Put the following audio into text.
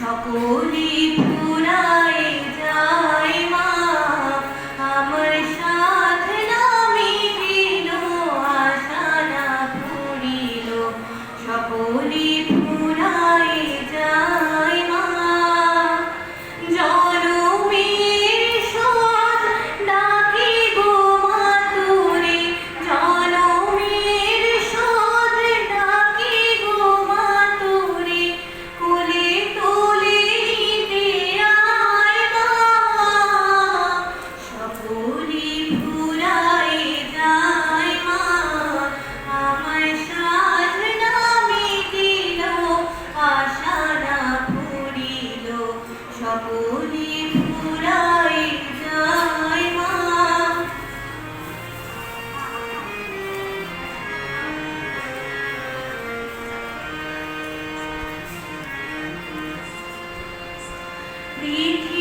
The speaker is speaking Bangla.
সকলি ফুরায় যায় মা, আমার সাধনা মিলিল, আশা না ফুরিল। সকলি ফুরায় যায় মা, জনমের শোধ ডাকি গো মা তোরে, জনমের শোধ ডাকি গো মা তোরে, কোলে তুলে নিতে আয় মা। সকলি ফুরায় যায় মা, আমার সাধনা মিটিল, আশা না ফুরিল। সকলি ফুরায় যায় মা। পৃথিবী